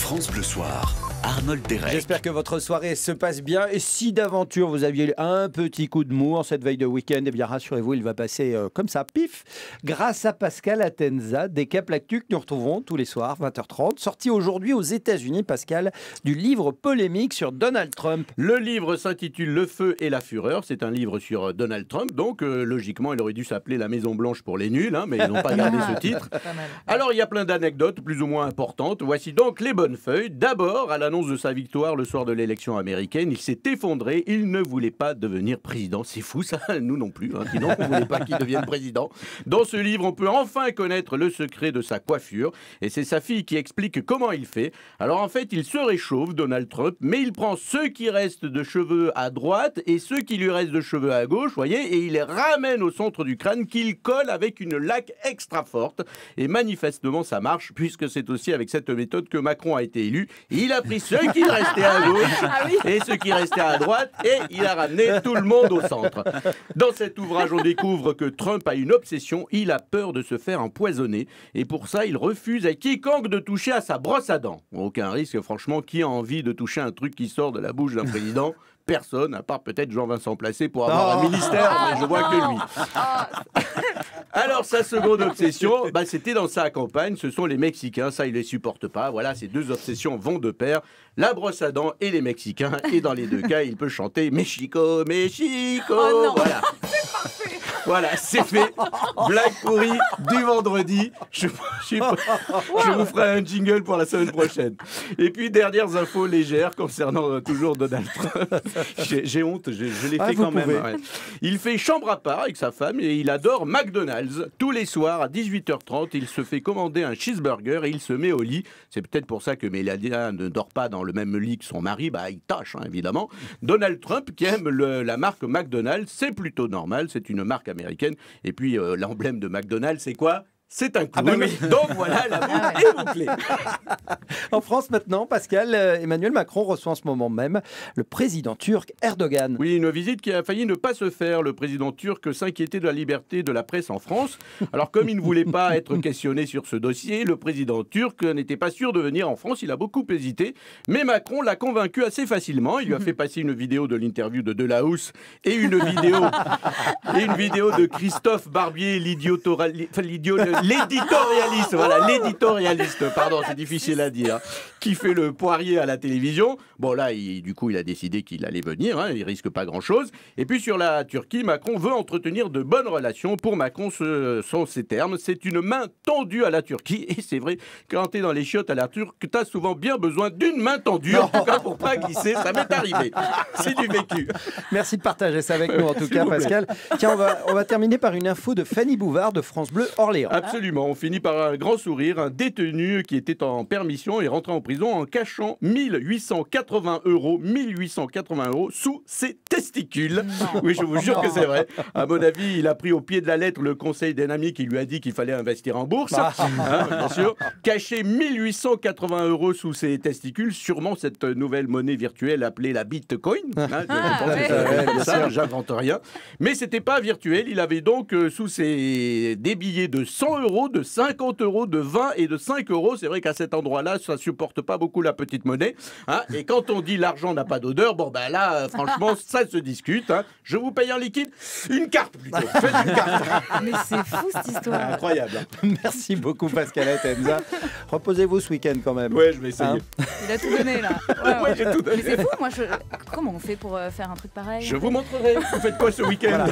France Bleu Soir, Arnold Derek. J'espère que votre soirée se passe bien. Et si d'aventure vous aviez un petit coup de mou en cette veille de week-end, eh bien rassurez-vous, il va passer comme ça, pif, grâce à Pascal Atenza, des Cap L'actu que nous retrouvons tous les soirs, 20h30. Sorti aujourd'hui aux États-Unis, Pascal, du livre polémique sur Donald Trump. Le livre s'intitule Le feu et la fureur. C'est un livre sur Donald Trump. Donc, logiquement, il aurait dû s'appeler La Maison Blanche pour les nuls, mais ils n'ont pas gardé ce titre. Alors, il y a plein d'anecdotes plus ou moins importantes. Voici donc les bonnes feuilles. D'abord, à l'annonce de sa victoire le soir de l'élection américaine, il s'est effondré. Il ne voulait pas devenir président. C'est fou, ça. Nous non plus. Sinon, on ne voulait pas qu'il devienne président. Dans ce livre, on peut enfin connaître le secret de sa coiffure. Et c'est sa fille qui explique comment il fait. Alors, en fait, il se réchauffe, Donald Trump, mais il prend ceux qui restent de cheveux à droite et ceux qui lui restent de cheveux à gauche, voyez, et il les ramène au centre du crâne qu'il colle avec une laque extra forte. Et manifestement, ça marche, puisque c'est aussi avec cette méthode que Macron a été élu. Il a pris ceux qui restaient à gauche et ceux qui restaient à droite et il a ramené tout le monde au centre. Dans cet ouvrage, on découvre que Trump a une obsession. Il a peur de se faire empoisonner et pour ça, il refuse à quiconque de toucher à sa brosse à dents. Aucun risque, franchement. Qui a envie de toucher un truc qui sort de la bouche d'un président ? Personne, à part peut-être Jean-Vincent Placé pour avoir un ministère, mais je vois que lui. Alors, sa seconde obsession, c'était dans sa campagne, ce sont les Mexicains, ça il les supporte pas. Voilà, ces deux obsessions vont de pair, la brosse à dents et les Mexicains. Et dans les deux cas, il peut chanter Mexico, Mexico. Voilà. Voilà, c'est fait. Blague pourrie du vendredi. Je vous ferai un jingle pour la semaine prochaine. Et puis, dernières infos légères concernant toujours Donald Trump. J'ai honte, je l'ai fait quand même. Ouais. Il fait chambre à part avec sa femme et il adore McDonald's. Tous les soirs à 18h30, il se fait commander un cheeseburger et il se met au lit. C'est peut-être pour ça que Melania ne dort pas dans le même lit que son mari. Il tâche, évidemment. Donald Trump, qui aime la marque McDonald's, c'est plutôt normal. C'est une marque américaine. Et puis, l'emblème de McDonald's, c'est quoi ? C'est un clown. Donc voilà, la boucle est bouclée. En France maintenant, Pascal, Emmanuel Macron reçoit en ce moment même le président turc Erdogan. Oui, une visite qui a failli ne pas se faire. Le président turc s'inquiétait de la liberté de la presse en France. Alors comme il ne voulait pas être questionné sur ce dossier, le président turc n'était pas sûr de venir en France. Il a beaucoup hésité. Mais Macron l'a convaincu assez facialiste. Il lui a fait passer une vidéo de l'interview de Delahousse et une vidéo de Christophe Barbier, l'éditorialiste, pardon, c'est difficile à dire, qui fait le poirier à la télévision. Bon là, du coup, il a décidé qu'il allait venir, il risque pas grand-chose. Et puis sur la Turquie, Macron veut entretenir de bonnes relations. Pour Macron, ce sont ses termes, c'est une main tendue à la Turquie. Et c'est vrai, quand t'es dans les chiottes à la Turque, t'as souvent bien besoin d'une main tendue, en tout cas pour pas glisser, ça m'est arrivé. C'est du vécu. Merci de partager ça avec nous en tout cas, Pascal. Tiens, on va terminer par une info de Fanny Bouvard de France Bleu Orléans. Absolument, on finit par un grand sourire. Un détenu qui était en permission est rentré en prison en cachant 1880 € sous ses testicules. Oui, je vous jure que c'est vrai. À mon avis, il a pris au pied de la lettre le conseil d'un ami qui lui a dit qu'il fallait investir en bourse. Bien sûr. Cacher 1880 € sous ses testicules, sûrement cette nouvelle monnaie virtuelle appelée la Bitcoin. J'invente rien. Mais c'était pas virtuel. Il avait donc sous des billets de 100 €, de 50 €, de 20 et de 5 €. C'est vrai qu'à cet endroit-là, ça supporte pas beaucoup la petite monnaie. Et quand on dit l'argent n'a pas d'odeur, là, franchement, ça se discute. Je vous paye en liquide. Une carte, plutôt. Faites une carte. Mais c'est fou, cette histoire. Incroyable. Merci beaucoup, Pascal Atenza. Reposez-vous ce week-end, quand même. Ouais, je vais essayer. Il a tout donné, là. Ouais, j'ai tout donné. Mais c'est fou, comment on fait pour faire un truc pareil? Je vous montrerai. Vous faites quoi ce week-end?